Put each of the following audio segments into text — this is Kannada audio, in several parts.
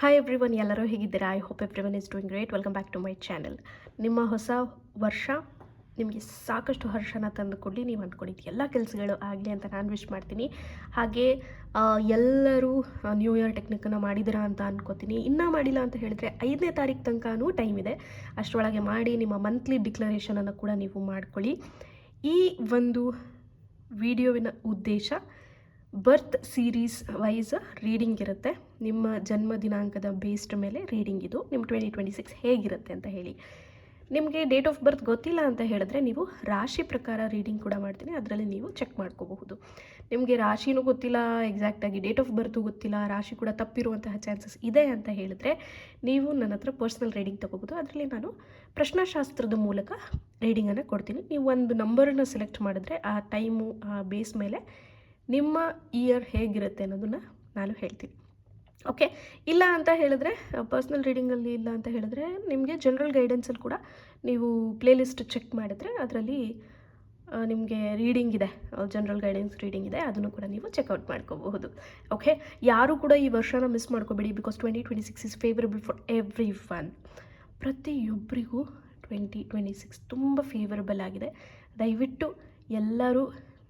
ಹಾಯ್ ಎವ್ರಿವನ್, ಎಲ್ಲರೂ ಹೇಗಿದ್ದೀರಾ? I hope everyone is doing great. Welcome back to my channel. ನಿಮ್ಮ ಹೊಸ ವರ್ಷ ನಿಮಗೆ ಸಾಕಷ್ಟು ಹರ್ಷನ ತಂದು ಕೊಡಲಿ, ನೀವು ಅಂದ್ಕೊಂಡಿದ್ದು ಎಲ್ಲ ಕೆಲಸಗಳು ಆಗಲಿ ಅಂತ ನಾನು ವಿಶ್ ಮಾಡ್ತೀನಿ. ಹಾಗೆ ಎಲ್ಲರೂ ನ್ಯೂ ಇಯರ್ ಟೆಕ್ನಿಕನ್ನು ಮಾಡಿದ್ದೀರಾ ಅಂತ ಅನ್ಕೋತೀನಿ. ಇನ್ನೂ ಮಾಡಿಲ್ಲ ಅಂತ ಹೇಳಿದರೆ 5ನೇ ತಾರೀಕು ತನಕನೂ ಟೈಮ್ ಇದೆ. ಅಷ್ಟರೊಳಗೆ ಮಾಡಿ ನಿಮ್ಮ ಮಂತ್ಲಿ ಡಿಕ್ಲರೇಷನನ್ನು ಕೂಡ ನೀವು ಮಾಡ್ಕೊಳ್ಳಿ. ಈ ಒಂದು ವಿಡಿಯೋವಿನ ಉದ್ದೇಶ ಬರ್ತ್ ಸೀರೀಸ್ ವೈಸ್ ರೀಡಿಂಗ್ ಇರುತ್ತೆ. ನಿಮ್ಮ ಜನ್ಮ ದಿನಾಂಕದ ಬೇಸ್ಡ್ ಮೇಲೆ ರೀಡಿಂಗ್ ಇದು. ನಿಮ್ಮ 2026 ಹೇಗಿರುತ್ತೆ ಅಂತ ಹೇಳಿ. ನಿಮಗೆ ಡೇಟ್ ಆಫ್ ಬರ್ತ್ ಗೊತ್ತಿಲ್ಲ ಅಂತ ಹೇಳಿದ್ರೆ ನೀವು ರಾಶಿ ಪ್ರಕಾರ ರೀಡಿಂಗ್ ಕೂಡ ಮಾಡ್ತೀನಿ, ಅದರಲ್ಲಿ ನೀವು ಚೆಕ್ ಮಾಡ್ಕೋಬಹುದು. ನಿಮಗೆ ರಾಶಿನೂ ಗೊತ್ತಿಲ್ಲ, ಎಕ್ಸಾಕ್ಟಾಗಿ ಡೇಟ್ ಆಫ್ ಬರ್ತು ಗೊತ್ತಿಲ್ಲ, ರಾಶಿ ಕೂಡ ತಪ್ಪಿರುವಂತಹ ಚಾನ್ಸಸ್ ಇದೆ ಅಂತ ಹೇಳಿದ್ರೆ ನೀವು ನನ್ನ ಹತ್ರ ಪರ್ಸ್ನಲ್ ರೀಡಿಂಗ್ ತೊಗೋಬೋದು. ಅದರಲ್ಲಿ ನಾನು ಪ್ರಶ್ನಾಶಾಸ್ತ್ರದ ಮೂಲಕ ರೀಡಿಂಗನ್ನು ಕೊಡ್ತೀನಿ. ನೀವು ಒಂದು ನಂಬರನ್ನು ಸೆಲೆಕ್ಟ್ ಮಾಡಿದ್ರೆ ಆ ಟೈಮು ಆ ಬೇಸ್ ಮೇಲೆ ನಿಮ್ಮ ಇಯರ್ ಹೇಗಿರುತ್ತೆ ಅನ್ನೋದನ್ನು ನಾನು ಹೇಳ್ತೀನಿ. ಓಕೆ, ಇಲ್ಲ ಅಂತ ಹೇಳಿದ್ರೆ ಪರ್ಸ್ನಲ್ ರೀಡಿಂಗಲ್ಲಿ ಇಲ್ಲ ಅಂತ ಹೇಳಿದ್ರೆ ನಿಮಗೆ ಜನರಲ್ ಗೈಡೆನ್ಸಲ್ಲಿ ಕೂಡ ನೀವು ಪ್ಲೇಲಿಸ್ಟ್ ಚೆಕ್ ಮಾಡಿದ್ರೆ ಅದರಲ್ಲಿ ನಿಮಗೆ ರೀಡಿಂಗ್ ಇದೆ, ಜನರಲ್ ಗೈಡೆನ್ಸ್ ರೀಡಿಂಗ್ ಇದೆ, ಅದನ್ನು ಕೂಡ ನೀವು ಚೆಕ್ಔಟ್ ಮಾಡ್ಕೋಬಹುದು. ಓಕೆ, ಯಾರು ಕೂಡ ಈ ವರ್ಷನ ಮಿಸ್ ಮಾಡ್ಕೋಬೇಡಿ, because 2026 is favourable for every one. ಪ್ರತಿಯೊಬ್ಬರಿಗೂ 2026 ತುಂಬ ಫೇವರಬಲ್ ಆಗಿದೆ. ದಯವಿಟ್ಟು ಎಲ್ಲರೂ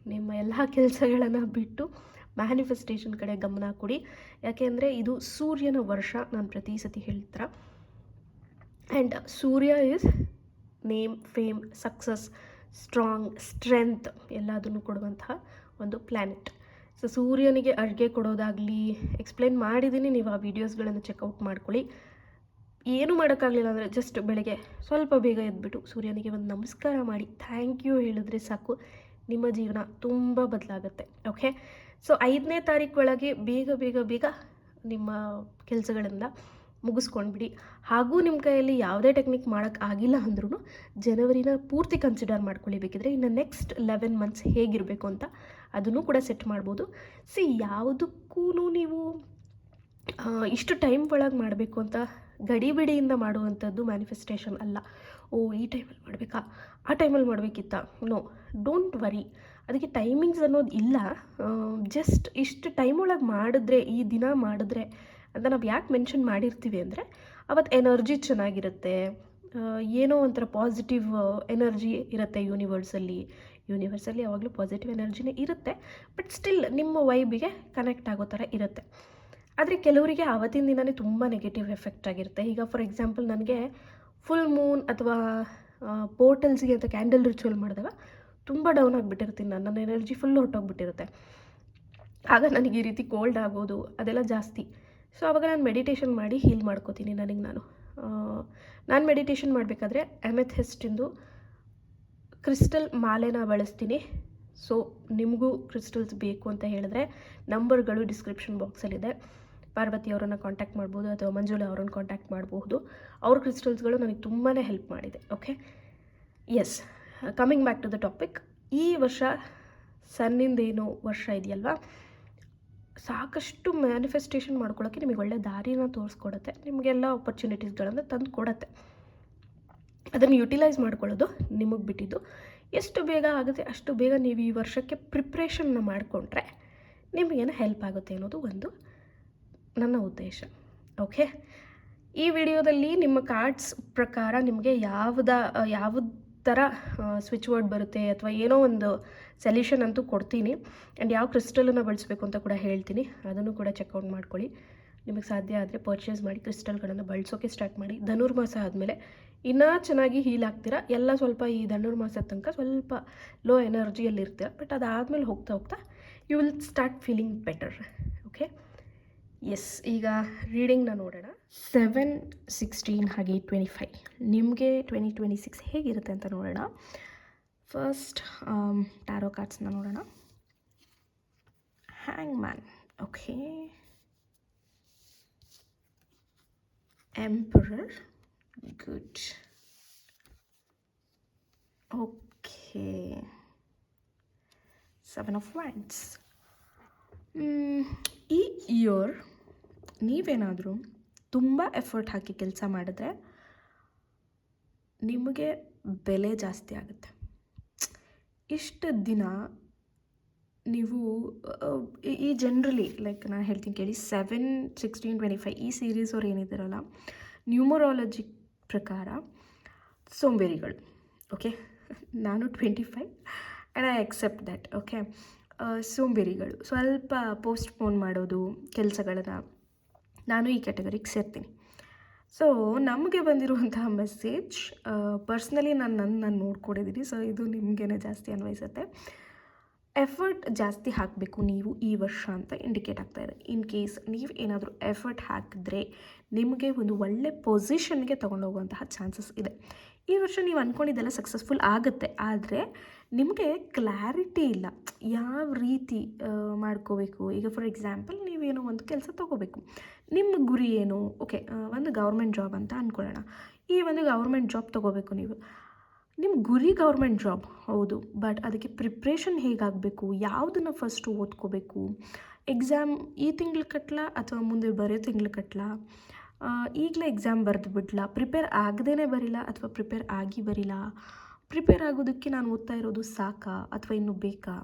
ನಿಮ್ಮ ಎಲ್ಲ ಕೆಲಸಗಳನ್ನು ಬಿಟ್ಟು ಮ್ಯಾನಿಫೆಸ್ಟೇಷನ್ ಕಡೆ ಗಮನ ಕೊಡಿ. ಯಾಕೆಂದರೆ ಇದು ಸೂರ್ಯನ ವರ್ಷ, ನಾನು ಪ್ರತಿ ಸತಿ ಹೇಳ್ತಾರೆ. And Surya is name, fame, success, strong, strength ಎಲ್ಲದನ್ನು ಕೊಡುವಂತಹ ಒಂದು ಪ್ಲ್ಯಾನೆಟ್. ಸೊ ಸೂರ್ಯನಿಗೆ ಅಡುಗೆ ಕೊಡೋದಾಗಲಿ ಎಕ್ಸ್ಪ್ಲೇನ್ ಮಾಡಿದ್ದೀನಿ, ನೀವು ಆ ವೀಡಿಯೋಸ್ಗಳನ್ನು ಚೆಕ್ಔಟ್ ಮಾಡ್ಕೊಳ್ಳಿ. ಏನೂ ಮಾಡೋಕ್ಕಾಗಲಿಲ್ಲ ಅಂದರೆ ಜಸ್ಟ್ ಬೆಳಗ್ಗೆ ಸ್ವಲ್ಪ ಬೇಗ ಎದ್ಬಿಟ್ಟು ಸೂರ್ಯನಿಗೆ ಒಂದು ನಮಸ್ಕಾರ ಮಾಡಿ ಥ್ಯಾಂಕ್ ಯು ಹೇಳಿದ್ರೆ ಸಾಕು, ನಿಮ್ಮ ಜೀವನ ತುಂಬ ಬದಲಾಗುತ್ತೆ. ಓಕೆ, ಸೊ 5ನೇ ತಾರೀಕು ಒಳಗೆ ಬೇಗ ಬೇಗ ಬೇಗ ನಿಮ್ಮ ಕೆಲಸಗಳಿಂದ ಮುಗಿಸ್ಕೊಂಡ್ಬಿಡಿ. ಹಾಗೂ ನಿಮ್ಮ ಕೈಯಲ್ಲಿ ಯಾವುದೇ ಟೆಕ್ನಿಕ್ ಮಾಡೋಕ್ಕೆ ಆಗಿಲ್ಲ ಅಂದ್ರೂ ಜನವರಿನ ಪೂರ್ತಿ ಕನ್ಸಿಡರ್ ಮಾಡ್ಕೊಳ್ಳಿ. ಬೇಕಿದ್ರೆ ಇನ್ನು ನೆಕ್ಸ್ಟ್ 11 ಮಂತ್ಸ್ ಹೇಗಿರಬೇಕು ಅಂತ ಅದನ್ನು ಕೂಡ ಸೆಟ್ ಮಾಡ್ಬೋದು. ಯಾವುದಕ್ಕೂ ನೀವು ಇಷ್ಟು ಟೈಮ್ ಒಳಗೆ ಮಾಡಬೇಕು ಅಂತ ಗಡಿಬಿಡಿಯಿಂದ ಮಾಡುವಂಥದ್ದು ಮ್ಯಾನಿಫೆಸ್ಟೇಷನ್ ಅಲ್ಲ. ಈ ಟೈಮಲ್ಲಿ ಮಾಡಬೇಕಾ, ಆ ಟೈಮಲ್ಲಿ ಮಾಡಬೇಕಿತ್ತ, ನೋ, ಡೋಂಟ್ ವರಿ. ಅದಕ್ಕೆ ಟೈಮಿಂಗ್ಸ್ ಅನ್ನೋದು ಇಲ್ಲ. ಜಸ್ಟ್ ಇಷ್ಟು ಟೈಮ್ ಒಳಗೆ ಮಾಡಿದ್ರೆ, ಈ ದಿನ ಮಾಡಿದ್ರೆ ಅಂತ ನಾವು ಯಾಕೆ ಮೆನ್ಷನ್ ಮಾಡಿರ್ತೀವಿ ಅಂದರೆ ಅವತ್ತು ಎನರ್ಜಿ ಚೆನ್ನಾಗಿರುತ್ತೆ, ಏನೋ ಒಂಥರ ಪಾಸಿಟಿವ್ ಎನರ್ಜಿ ಇರುತ್ತೆ ಯೂನಿವರ್ಸಲ್ಲಿ ಯಾವಾಗಲೂ ಪಾಸಿಟಿವ್ ಎನರ್ಜಿನೇ ಇರುತ್ತೆ. ಬಟ್ ಸ್ಟಿಲ್ ನಿಮ್ಮ ವೈಬಿಗೆ ಕನೆಕ್ಟ್ ಆಗೋ ಥರ ಇರುತ್ತೆ. ಆದರೆ ಕೆಲವರಿಗೆ ಆವತ್ತಿನ ದಿನವೇ ತುಂಬ ನೆಗೆಟಿವ್ ಎಫೆಕ್ಟ್ ಆಗಿರುತ್ತೆ. ಈಗ ಫಾರ್ ಎಕ್ಸಾಂಪಲ್ ನನಗೆ ಫುಲ್ ಮೂನ್ ಅಥವಾ ಪೋರ್ಟಲ್ಸ್ಗೆ ಅಂತ ಕ್ಯಾಂಡಲ್ ರಿಚುವಲ್ ಮಾಡಿದಾಗ ತುಂಬ ಡೌನ್ ಆಗಿಬಿಟ್ಟಿರ್ತೀನಿ, ನನ್ನ ಎನರ್ಜಿ ಫುಲ್ ಹೊರಟೋಗ್ಬಿಟ್ಟಿರುತ್ತೆ. ಆಗ ನನಗೆ ಈ ರೀತಿ ಕೋಲ್ಡ್ ಆಗೋದು ಅದೆಲ್ಲ ಜಾಸ್ತಿ. ಸೊ ಆವಾಗ ನಾನು ಮೆಡಿಟೇಷನ್ ಮಾಡಿ ಹೀಲ್ ಮಾಡ್ಕೋತೀನಿ. ನಾನು ಮೆಡಿಟೇಷನ್ ಮಾಡಬೇಕಾದ್ರೆ ಅಮೆಥಿಸ್ಟಿಂದು ಕ್ರಿಸ್ಟಲ್ ಮಾಲೆನ ಬಳಸ್ತೀನಿ. ಸೊ ನಿಮಗೂ ಕ್ರಿಸ್ಟಲ್ಸ್ ಬೇಕು ಅಂತ ಹೇಳಿದ್ರೆ ನಂಬರ್ಗಳು ಡಿಸ್ಕ್ರಿಪ್ಷನ್ ಬಾಕ್ಸಲ್ಲಿದೆ. ಪಾರ್ವತಿ ಅವರನ್ನು ಕಾಂಟ್ಯಾಕ್ಟ್ ಮಾಡ್ಬೋದು ಅಥವಾ ಮಂಜುಳಾ ಅವರನ್ನು ಕಾಂಟ್ಯಾಕ್ಟ್ ಮಾಡಬಹುದು. ಅವ್ರ ಕ್ರಿಸ್ಟಲ್ಸ್ಗಳು ನನಗೆ ತುಂಬಾ ಹೆಲ್ಪ್ ಮಾಡಿದೆ. Okay, yes, coming back to the topic. ಈ ವರ್ಷ ಸನ್ನಿಂದೇನು ವರ್ಷ ಇದೆಯಲ್ವಾ, ಸಾಕಷ್ಟು ಮ್ಯಾನಿಫೆಸ್ಟೇಷನ್ ಮಾಡ್ಕೊಳ್ಳೋಕ್ಕೆ ನಿಮಗೆ ಒಳ್ಳೆ ದಾರಿನ ತೋರಿಸ್ಕೊಡುತ್ತೆ, ನಿಮಗೆಲ್ಲ ಆಪರ್ಚುನಿಟೀಸ್ಗಳನ್ನು ತಂದು ಕೊಡುತ್ತೆ. ಅದನ್ನು ಯುಟಿಲೈಸ್ ಮಾಡ್ಕೊಳ್ಳೋದು ನಿಮಗೆ ಬಿಟ್ಟಿದ್ದು. ಎಷ್ಟು ಬೇಗ ಆಗುತ್ತೆ ಅಷ್ಟು ಬೇಗ ನೀವು ಈ ವರ್ಷಕ್ಕೆ ಪ್ರಿಪ್ರೇಷನ್ನ ಮಾಡಿಕೊಂಡ್ರೆ ನಿಮಗೇನು ಹೆಲ್ಪ್ ಆಗುತ್ತೆ ಅನ್ನೋದು ಒಂದು ನನ್ನ ಉದ್ದೇಶ. ಓಕೆ, ಈ ವಿಡಿಯೋದಲ್ಲಿ ನಿಮ್ಮ ಕಾರ್ಡ್ಸ್ ಪ್ರಕಾರ ನಿಮಗೆ ಯಾವ ಥರ ಸ್ವಿಚ್ ವರ್ಡ್ ಬರುತ್ತೆ ಅಥವಾ ಏನೋ ಒಂದು ಸೊಲ್ಯೂಷನ್ ಅಂತೂ ಕೊಡ್ತೀನಿ. ಆ್ಯಂಡ್ ಯಾವ ಕ್ರಿಸ್ಟಲನ್ನು ಬಳಸಬೇಕು ಅಂತ ಕೂಡ ಹೇಳ್ತೀನಿ, ಅದನ್ನು ಕೂಡ ಚೆಕ್ಔಟ್ ಮಾಡ್ಕೊಳ್ಳಿ. ನಿಮಗೆ ಸಾಧ್ಯ ಆದರೆ ಪರ್ಚೇಸ್ ಮಾಡಿ ಕ್ರಿಸ್ಟಲ್ಗಳನ್ನು ಬಳಸೋಕ್ಕೆ ಸ್ಟಾರ್ಟ್ ಮಾಡಿ. ಧನುರ್ಮಾಸ ಆದಮೇಲೆ ಇನ್ನೂ ಚೆನ್ನಾಗಿ ಹೀಲ್ ಆಗ್ತೀರಾ. ಎಲ್ಲ ಸ್ವಲ್ಪ ಈ ಧನುರ್ಮಾಸದ ತನಕ ಸ್ವಲ್ಪ ಲೋ ಎನರ್ಜಿಯಲ್ಲಿ ಇರ್ತೀರ, ಬಟ್ ಅದಾದಮೇಲೆ ಹೋಗ್ತಾ ಹೋಗ್ತಾ you will start feeling better. Okay, yes, ಈಗ ರೀಡಿಂಗ್ನ ನೋಡೋಣ. 7, 16 ಹಾಗೆ 25 ನಿಮಗೆ 2026 ಹೇಗಿರುತ್ತೆ ಅಂತ ನೋಡೋಣ. ಫಸ್ಟ್ ಟ್ಯಾರೋ ಕಾರ್ಡ್ಸ್ನ ನೋಡೋಣ. Hang man, okay, emperor, good, okay, 7 of wands. ಈ ಇಯರ್ ನೀವೇನಾದರೂ ತುಂಬ ಎಫರ್ಟ್ ಹಾಕಿ ಕೆಲಸ ಮಾಡಿದ್ರೆ ನಿಮಗೆ ಬೆಲೆ ಜಾಸ್ತಿ ಆಗುತ್ತೆ. ಇಷ್ಟು ದಿನ ನೀವು ಈ ಜನರಲಿ ಲೈಕ್ ನಾನು ಹೇಳ್ತೀನಿ ಕೇಳಿ 7, 16, 25 ಈ ಸೀರೀಸ್ ಅವ್ರು ಏನಿದ್ದಾರಲ್ಲ, ನ್ಯೂಮರಾಲಜಿ ಪ್ರಕಾರ ಸೋಂಬೇರಿಗಳು. ಓಕೆ, ನಾನು 25 and I accept that. Okay, ಸೋಂಬೇರಿಗಳು, ಸ್ವಲ್ಪ ಪೋಸ್ಟ್ಪೋನ್ ಮಾಡೋದು ಕೆಲಸಗಳನ್ನ, ನಾನು ಈ ಕ್ಯಾಟಗರಿಗೆ ಸೇರ್ತೀನಿ. ಸೊ ನಮಗೆ ಬಂದಿರುವಂತಹ ಮೆಸೇಜ್ ಪರ್ಸ್ನಲಿ ನಾನು ನೋಡ್ಕೊಂಡಿದ್ದೀನಿ. ಸೊ ಇದು ನಿಮಗೇನೆ ಜಾಸ್ತಿ ಅನ್ವಯಿಸುತ್ತೆ. ಎಫರ್ಟ್ ಜಾಸ್ತಿ ಹಾಕಬೇಕು ನೀವು ಈ ವರ್ಷ ಅಂತ ಇಂಡಿಕೇಟ್ ಆಗ್ತಾ ಇದೆ. ಇನ್ ಕೇಸ್ ನೀವು ಏನಾದರೂ ಎಫರ್ಟ್ ಹಾಕಿದ್ರೆ ನಿಮಗೆ ಒಂದು ಒಳ್ಳೆ ಪೊಸಿಷನ್ಗೆ ತೊಗೊಂಡೋಗುವಂತಹ ಚಾನ್ಸಸ್ ಇದೆ. ಈ ವರ್ಷ ನೀವು ಅಂದ್ಕೊಂಡಿದ್ದೆಲ್ಲ ಸಕ್ಸಸ್ಫುಲ್ ಆಗುತ್ತೆ, ಆದರೆ ನಿಮಗೆ ಕ್ಲಾರಿಟಿ ಇಲ್ಲ ಯಾವ ರೀತಿ ಮಾಡ್ಕೋಬೇಕು. ಈಗ ಫಾರ್ ಎಕ್ಸಾಂಪಲ್ ನೀವೇನೋ ಒಂದು ಕೆಲಸ ತೊಗೋಬೇಕು, ನಿಮ್ಮ ಗುರಿ ಏನು? ಓಕೆ, ಒಂದು ಗೌರ್ಮೆಂಟ್ ಜಾಬ್ ಅಂತ ಅಂದ್ಕೊಳ್ಳೋಣ. ಈ ಒಂದು ಗೌರ್ಮೆಂಟ್ ಜಾಬ್ ತೊಗೋಬೇಕು ನೀವು, ನಿಮ್ಮ ಗುರಿ ಗೌರ್ಮೆಂಟ್ ಜಾಬ್ ಹೌದು, ಬಟ್ ಅದಕ್ಕೆ ಪ್ರಿಪ್ರೇಷನ್ ಹೇಗಾಗಬೇಕು, ಯಾವುದನ್ನು ಫಸ್ಟು ಓದ್ಕೋಬೇಕು, ಎಕ್ಸಾಮ್ ಈ ತಿಂಗಳು ಕಟ್ಲಾ ಅಥವಾ ಮುಂದೆ ಬರೋ ತಿಂಗಳು ಕಟ್ಲಾ, ಈಗಲೇ ಎಕ್ಸಾಮ್ ಬರೆದು ಬಿಡ್ಲಾ, ಪ್ರಿಪೇರ್ ಆಗದೇ ಬರಿಲ್ಲ ಅಥವಾ ಪ್ರಿಪೇರ್ ಆಗಿ ಬರಿಲ್ಲ, ಪ್ರಿಪೇರ್ ಆಗೋದಕ್ಕೆ ನಾನು ಓದ್ತಾ ಇರೋದು ಸಾಕಾ ಅಥವಾ ಇನ್ನೂ ಬೇಕಾ?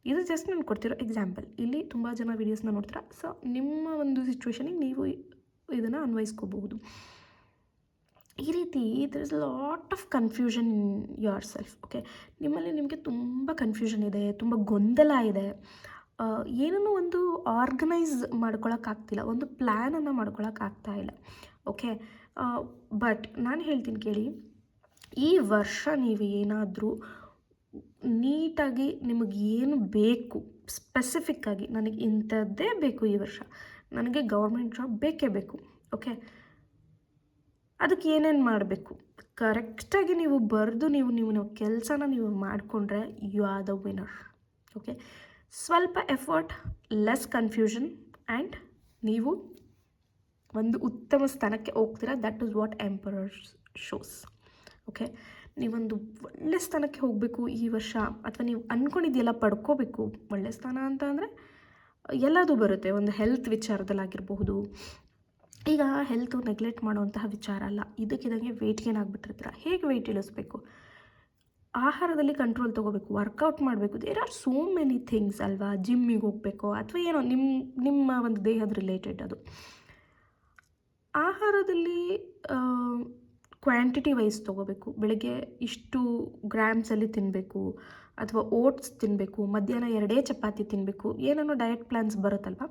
ಇದು ಜಸ್ಟ್ ನಾನು ಕೊಡ್ತಿರೋ ಎಕ್ಸಾಂಪಲ್. ಇಲ್ಲಿ ತುಂಬ ಜನ ವೀಡಿಯೋಸ್ನ ನೋಡ್ತೀರಾ, ಸೊ ನಿಮ್ಮ ಒಂದು ಸಿಚುವೇಶನಿಗೆ ನೀವು ಇದನ್ನು ಅನ್ವಯಿಸ್ಕೋಬಹುದು. ಈ ರೀತಿ there is lot of confusion in yourself. Okay, ನಿಮಗೆ ತುಂಬ ಕನ್ಫ್ಯೂಷನ್ ಇದೆ, ತುಂಬ ಗೊಂದಲ ಇದೆ, ಏನನ್ನೂ ಒಂದು ಆರ್ಗನೈಸ್ ಮಾಡ್ಕೊಳಕ್ಕಾಗ್ತಿಲ್ಲ, ಒಂದು ಪ್ಲ್ಯಾನನ್ನು ಮಾಡ್ಕೊಳಕ್ಕಾಗ್ತಾ ಇಲ್ಲ. ಓಕೆ, ಬಟ್ ನಾನು ಹೇಳ್ತೀನಿ ಕೇಳಿ, ಈ ವರ್ಷ ನೀವು ಏನಾದರೂ ನೀಟಾಗಿ ನಿಮಗೆ ಏನು ಬೇಕು ಸ್ಪೆಸಿಫಿಕ್ಕಾಗಿ, ನನಗೆ ಇಂಥದ್ದೇ ಬೇಕು ಈ ವರ್ಷ, ನನಗೆ ಗೌರ್ಮೆಂಟ್ ಜಾಬ್ ಬೇಕೇ ಬೇಕು. ಓಕೆ, ಅದಕ್ಕೆ ಏನೇನು ಮಾಡಬೇಕು ಕರೆಕ್ಟಾಗಿ ನೀವು ಬರೆದು ನೀವು ಕೆಲಸನ ನೀವು ಮಾಡಿಕೊಂಡ್ರೆ you are the winner. Okay, ಸ್ವಲ್ಪ ಎಫರ್ಟ್, ಲೆಸ್ ಕನ್ಫ್ಯೂಷನ್ ಆ್ಯಂಡ್ ನೀವು ಒಂದು ಉತ್ತಮ ಸ್ಥಾನಕ್ಕೆ ಹೋಗ್ತೀರಾ. That is what emperor shows. ಓಕೆ, ನೀವೊಂದು ಒಳ್ಳೆ ಸ್ಥಾನಕ್ಕೆ ಹೋಗಬೇಕು ಈ ವರ್ಷ, ಅಥವಾ ನೀವು ಅಂದ್ಕೊಂಡಿದ್ದೆಲ್ಲ ಪಡ್ಕೋಬೇಕು. ಒಳ್ಳೆ ಸ್ಥಾನ ಅಂತ ಅಂದರೆ ಎಲ್ಲದೂ ಬರುತ್ತೆ. ಒಂದು ಹೆಲ್ತ್ ವಿಚಾರದಲ್ಲಾಗಿರಬಹುದು. ಈಗ ಹೆಲ್ತು ನೆಗ್ಲೆಕ್ಟ್ ಮಾಡುವಂತಹ ವಿಚಾರ ಅಲ್ಲ, ಇದಕ್ಕಿದಂಗೆ ವೆಯ್ಟ್ ಗೇನ್ ಆಗಿಬಿಟ್ಟಿರ್ತೀರ. ಹೇಗೆ ವೆಯ್ಟ್ ಇಳಿಸ್ಬೇಕು? ಆಹಾರದಲ್ಲಿ ಕಂಟ್ರೋಲ್ ತೊಗೋಬೇಕು, ವರ್ಕೌಟ್ ಮಾಡಬೇಕು. There are so many things ಅಲ್ವಾ. ಜಿಮ್ಮಿಗೆ ಹೋಗಬೇಕು ಅಥವಾ ಏನೋ ನಿಮ್ಮ ಒಂದು ದೇಹದ ರಿಲೇಟೆಡ್ ಅದು. ಆಹಾರದಲ್ಲಿ ಕ್ವಾಂಟಿಟಿ ವೈಸ್ ತೊಗೋಬೇಕು. ಬೆಳಗ್ಗೆ ಇಷ್ಟು ಗ್ರಾಮ್ಸಲ್ಲಿ ತಿನ್ನಬೇಕು ಅಥವಾ ಓಟ್ಸ್ ತಿನ್ನಬೇಕು, ಮಧ್ಯಾಹ್ನ 2 ಚಪಾತಿ ತಿನ್ನಬೇಕು, ಏನೇನೋ ಡಯಟ್ ಪ್ಲ್ಯಾನ್ಸ್ ಬರುತ್ತಲ್ವ.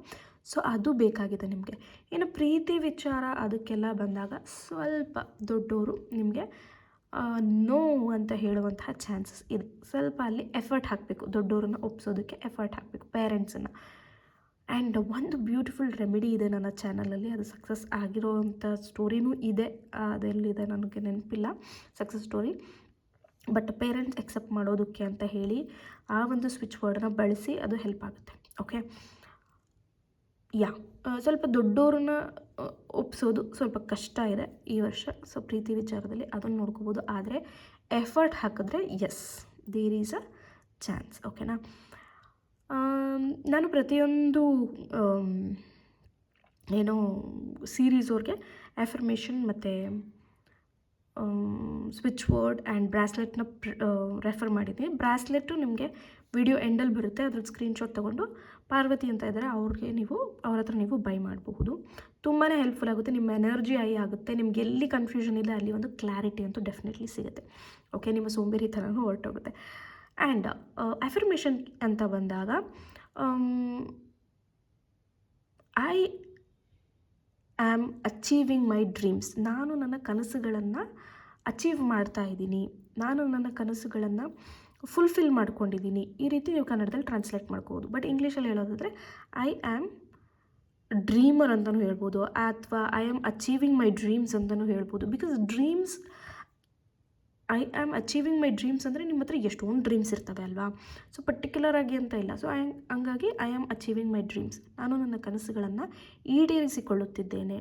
ಸೊ ಅದು ಬೇಕಾಗಿದೆ ನಿಮಗೆ. ಇನ್ನು ಪ್ರೀತಿ ವಿಚಾರ ಅದಕ್ಕೆಲ್ಲ ಬಂದಾಗ ಸ್ವಲ್ಪ ದೊಡ್ಡವರು ನಿಮಗೆ ನೋ ಅಂತ ಹೇಳುವಂತಹ ಚಾನ್ಸಸ್ ಇದೆ. ಸ್ವಲ್ಪ ಅಲ್ಲಿ ಎಫರ್ಟ್ ಹಾಕಬೇಕು, ದೊಡ್ಡವ್ರನ್ನ ಒಪ್ಸೋದಕ್ಕೆ ಎಫರ್ಟ್ ಹಾಕಬೇಕು, ಪೇರೆಂಟ್ಸನ್ನು. ಆ್ಯಂಡ್ ಒಂದು ಬ್ಯೂಟಿಫುಲ್ ರೆಮಿಡಿ ಇದೆ ನನ್ನ ಚಾನಲಲ್ಲಿ, ಅದು ಸಕ್ಸಸ್ ಆಗಿರೋವಂಥ ಸ್ಟೋರಿನೂ ಇದೆ. ಅದೆಲ್ಲಿದೆ ನನಗೆ ನೆನಪಿಲ್ಲ success story, but parents accept ಮಾಡೋದಕ್ಕೆ ಅಂತ ಹೇಳಿ ಆ ಒಂದು ಸ್ವಿಚ್ ವರ್ಡನ್ನ ಬಳಸಿ ಅದು ಹೆಲ್ಪ್ ಆಗುತ್ತೆ. ಓಕೆ, ಸ್ವಲ್ಪ ದೊಡ್ಡವ್ರನ್ನ ಒಪ್ಸೋದು ಸ್ವಲ್ಪ ಕಷ್ಟ ಇದೆ ಈ ವರ್ಷ. ಸೊ ಪ್ರೀತಿ ವಿಚಾರದಲ್ಲಿ ಅದನ್ನು ನೋಡ್ಕೋಬೋದು, ಆದರೆ ಎಫರ್ಟ್ ಹಾಕಿದ್ರೆ yes there is a chance. ಓಕೆನಾ? ನಾನು ಪ್ರತಿಯೊಂದು ಏನೋ ಸೀರೀಸ್ ಅವ್ರಿಗೆ ಆಫರ್ಮೇಷನ್ ಮತ್ತು ಸ್ವಿಚ್ ವರ್ಡ್ ಆ್ಯಂಡ್ ಬ್ರಾಸ್ಲೆಟ್ನ ರೆಫರ್ ಮಾಡಿದ್ದೀನಿ. ಬ್ರಾಸ್ಲೆಟ್ಟು ನಿಮಗೆ ವಿಡಿಯೋ ಎಂಡಲ್ಲಿ ಬರುತ್ತೆ, ಅದ್ರದ್ದು ಸ್ಕ್ರೀನ್ಶಾಟ್ ತೊಗೊಂಡು ಪಾರ್ವತಿ ಅಂತ ಇದ್ದಾರೆ ಅವ್ರ ಹತ್ರ ನೀವು ಬೈ ಮಾಡಬಹುದು. ತುಂಬಾ ಹೆಲ್ಪ್ಫುಲ್ ಆಗುತ್ತೆ, ನಿಮ್ಮ ಎನರ್ಜಿ ಹೈ ಆಗುತ್ತೆ, ನಿಮ್ಗೆ ಎಲ್ಲಿ ಕನ್ಫ್ಯೂಷನ್ ಇದೆ ಅಲ್ಲಿ ಒಂದು ಕ್ಲಾರಿಟಿ ಅಂತೂ ಡೆಫಿನೆಟ್ಲಿ ಸಿಗುತ್ತೆ. ಓಕೆ, ನಿಮ್ಮ ಸೋಂಬೇರಿತನೂ ಹೊರಟೋಗುತ್ತೆ. ಆ್ಯಂಡ್ ಅಫರ್ಮೇಷನ್ ಅಂತ ಬಂದಾಗ I am achieving my dreams. ನಾನು ನನ್ನ ಕನಸುಗಳನ್ನು ಅಚೀವ್ ಮಾಡ್ತಾ ಇದ್ದೀನಿ, ನಾನು ನನ್ನ ಕನಸುಗಳನ್ನು ಫುಲ್ಫಿಲ್ ಮಾಡ್ಕೊಂಡಿದ್ದೀನಿ. ಈ ರೀತಿ ನೀವು ಕನ್ನಡದಲ್ಲಿ ಟ್ರಾನ್ಸ್ಲೇಟ್ ಮಾಡ್ಕೋಬೋದು. ಬಟ್ ಇಂಗ್ಲೀಷಲ್ಲಿ ಹೇಳೋದಾದರೆ ಐ ಆಮ್ ಡ್ರೀಮರ್ ಅಂತಲೂ ಹೇಳ್ಬೋದು, ಅಥವಾ I am achieving my dreams ಅಂತಲೂ ಹೇಳ್ಬೋದು. Because dreams, I am achieving my dreams ಅಂದರೆ ನಿಮ್ಮ ಹತ್ರ ಎಷ್ಟೊಂದು ಡ್ರೀಮ್ಸ್ ಇರ್ತವೆ ಅಲ್ವಾ. ಸೊ ಪರ್ಟಿಕ್ಯುಲರ್ ಆಗಿ ಅಂತ ಇಲ್ಲ. ಸೊ ಹಂಗಾಗಿ I am achieving my dreams, ನಾನು ನನ್ನ ಕನಸುಗಳನ್ನು ಈಡೇರಿಸಿಕೊಳ್ಳುತ್ತಿದ್ದೇನೆ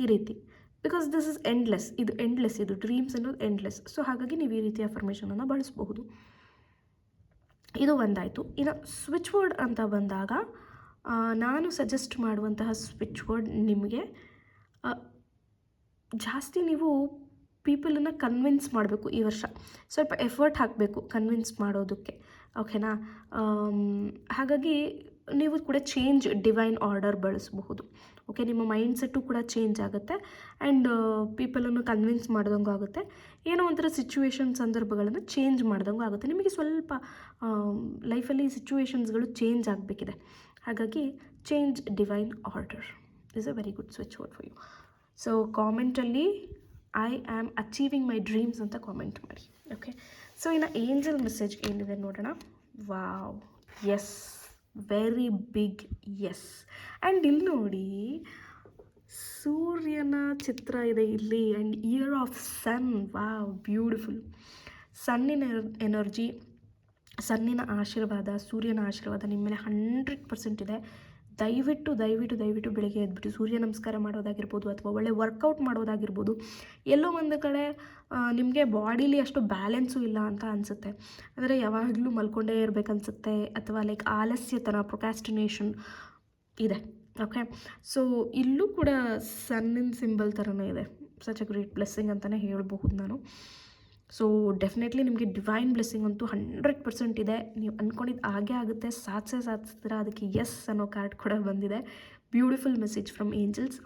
ಈ ರೀತಿ. ಬಿಕಾಸ್ ದಿಸ್ ಇಸ್ ಎಂಡ್ಲೆಸ್, ಇದು ಎಂಡ್ಲೆಸ್, ಇದು ಡ್ರೀಮ್ಸ್ ಅನ್ನೋದು ಎಂಡ್ಲೆಸ್. ಸೊ ಹಾಗಾಗಿ ನೀವು ಈ ರೀತಿ ಅಫರ್ಮೇಷನನ್ನು ಬಳಸಬಹುದು. ಇದು ಒಂದಾಯಿತು. ಇನ್ನು ಸ್ವಿಚ್ ವರ್ಡ್ ಅಂತ ಬಂದಾಗ ನಾನು ಸಜೆಸ್ಟ್ ಮಾಡುವಂತಹ ಸ್ವಿಚ್ ವರ್ಡ್, ನಿಮಗೆ ಜಾಸ್ತಿ ನೀವು ಪೀಪಲನ್ನು ಕನ್ವಿನ್ಸ್ ಮಾಡಬೇಕು ಈ ವರ್ಷ. ಸ್ವಲ್ಪ ಎಫರ್ಟ್ ಹಾಕಬೇಕು ಕನ್ವಿನ್ಸ್ ಮಾಡೋದಕ್ಕೆ. ಓಕೆನಾ. ಹಾಗಾಗಿ ನೀವು ಕೂಡ ಚೇಂಜ್ ಡಿವೈನ್ ಆರ್ಡರ್ ಬಳಸಬಹುದು. ಓಕೆ, ನಿಮ್ಮ ಮೈಂಡ್ಸೆಟ್ಟು ಕೂಡ ಚೇಂಜ್ ಆಗುತ್ತೆ ಆ್ಯಂಡ್ ಪೀಪಲನ್ನು ಕನ್ವಿನ್ಸ್ ಮಾಡ್ದಂಗೂ ಆಗುತ್ತೆ. ಏನೋ ಒಂಥರ ಸಿಚುವೇಶನ್ ಸಂದರ್ಭಗಳನ್ನು ಚೇಂಜ್ ಮಾಡ್ದಂಗೂ ಆಗುತ್ತೆ. ನಿಮಗೆ ಸ್ವಲ್ಪ ಲೈಫಲ್ಲಿ ಸಿಚುವೇಶನ್ಸ್ಗಳು ಚೇಂಜ್ ಆಗಬೇಕಿದೆ. ಹಾಗಾಗಿ change divine order is a very good switch word for you. So ಕಾಮೆಂಟಲ್ಲಿ I am achieving my dreams ಅಂತ ಕಾಮೆಂಟ್ ಮಾಡಿ. ಓಕೆ, ಸೊ ಇನ್ನು ಏಂಜಲ್ ಮೆಸೇಜ್ ಏನಿದೆ ನೋಡೋಣ. Wow, S, very big S. And ಇಲ್ಲಿ ನೋಡಿ, ಸೂರ್ಯನ ಚಿತ್ರ ಇದೆ ಇಲ್ಲಿ and year of sun. Wow, beautiful. ಸನ್ನಿನ ಎನರ್ಜಿ, ಸನ್ನಿನ ಆಶೀರ್ವಾದ, ಸೂರ್ಯನ ಆಶೀರ್ವಾದ ನಿಮ್ಮ ಮೇಲೆ 100% ಇದೆ. ದಯವಿಟ್ಟು ದಯವಿಟ್ಟು ದಯವಿಟ್ಟು ಬೆಳಗ್ಗೆ ಎದ್ಬಿಟ್ಟು ಸೂರ್ಯ ನಮಸ್ಕಾರ ಮಾಡೋದಾಗಿರ್ಬೋದು ಅಥವಾ ಒಳ್ಳೆ ವರ್ಕೌಟ್ ಮಾಡೋದಾಗಿರ್ಬೋದು. ಎಲ್ಲೋ ಒಂದು ಕಡೆ ನಿಮಗೆ ಬಾಡಿಲಿ ಅಷ್ಟು ಬ್ಯಾಲೆನ್ಸು ಇಲ್ಲ ಅಂತ ಅನಿಸುತ್ತೆ. ಅಂದರೆ ಯಾವಾಗಲೂ ಮಲ್ಕೊಂಡೇ ಇರಬೇಕನ್ಸುತ್ತೆ ಅಥವಾ ಲೈಕ್ ಆಲಸ್ಯತನ, ಪ್ರೊಕ್ಯಾಸ್ಟಿನೇಷನ್ ಇದೆ. ಓಕೆ, ಸೊ ಇಲ್ಲೂ ಕೂಡ ಸನ್ನಿನ ಸಿಂಬಲ್ ಥರನೇ ಇದೆ. ಸಚ್ ಅ ಗ್ರೇಟ್ ಬ್ಲೆಸ್ಸಿಂಗ್ ಅಂತಲೇ ಹೇಳಬಹುದು ನಾನು. ಸೊ ಡೆಫಿನೆಟ್ಲಿ ನಿಮಗೆ ಡಿವೈನ್ ಬ್ಲೆಸ್ಸಿಂಗ್ ಅಂತೂ 100% ಇದೆ. ನೀವು ಅಂದ್ಕೊಂಡಿದ್ದು ಹಾಗೇ ಆಗುತ್ತೆ, ಸಾಧಿಸ್ತೀರ. ಅದಕ್ಕೆ ಎಸ್ ಅನ್ನೋ ಕಾರ್ಡ್ ಕೂಡ ಬಂದಿದೆ. Beautiful message from angels.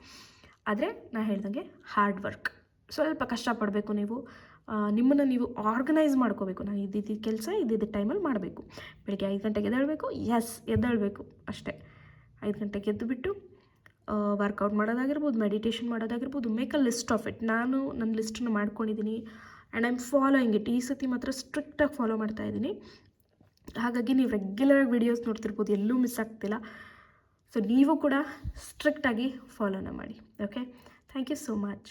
ಆದರೆ ನಾನು ಹೇಳ್ದಂಗೆ ಹಾರ್ಡ್ ವರ್ಕ್, ಸ್ವಲ್ಪ ಕಷ್ಟಪಡಬೇಕು. ನೀವು ನಿಮ್ಮನ್ನು ನೀವು ಆರ್ಗನೈಸ್ ಮಾಡ್ಕೋಬೇಕು. ನಾನು ಇದ್ದಿದ್ದ ಕೆಲಸ ಇದ್ದಿದ್ದ ಟೈಮಲ್ಲಿ ಮಾಡಬೇಕು. ಬೆಳಗ್ಗೆ 5 ಗಂಟೆಗೆ ಎದ್ದೇಳಬೇಕು, ಎದ್ದೇಳಬೇಕು ಅಷ್ಟೇ. 5 ಗಂಟೆಗೆ ಎದ್ದುಬಿಟ್ಟು ವರ್ಕೌಟ್ ಮಾಡೋದಾಗಿರ್ಬೋದು, ಮೆಡಿಟೇಷನ್ ಮಾಡೋದಾಗಿರ್ಬೋದು, make a list of it. ನಾನು ನನ್ನ ಲಿಸ್ಟನ್ನು ಮಾಡ್ಕೊಂಡಿದ್ದೀನಿ and I am following it. ಈ ಸತಿ ಮಾತ್ರ ಸ್ಟ್ರಿಕ್ಟಾಗಿ ಫಾಲೋ ಮಾಡ್ತಾ ಇದ್ದೀನಿ. ಹಾಗಾಗಿ ನೀವು ರೆಗ್ಯುಲರಾಗಿ ವೀಡಿಯೋಸ್ ನೋಡ್ತಿರ್ಬೋದು, ಎಲ್ಲೂ ಮಿಸ್ ಆಗ್ತಿಲ್ಲ. ಸೊ ನೀವು ಕೂಡ ಸ್ಟ್ರಿಕ್ಟಾಗಿ ಫಾಲೋನ ಮಾಡಿ. Okay, thank you so much.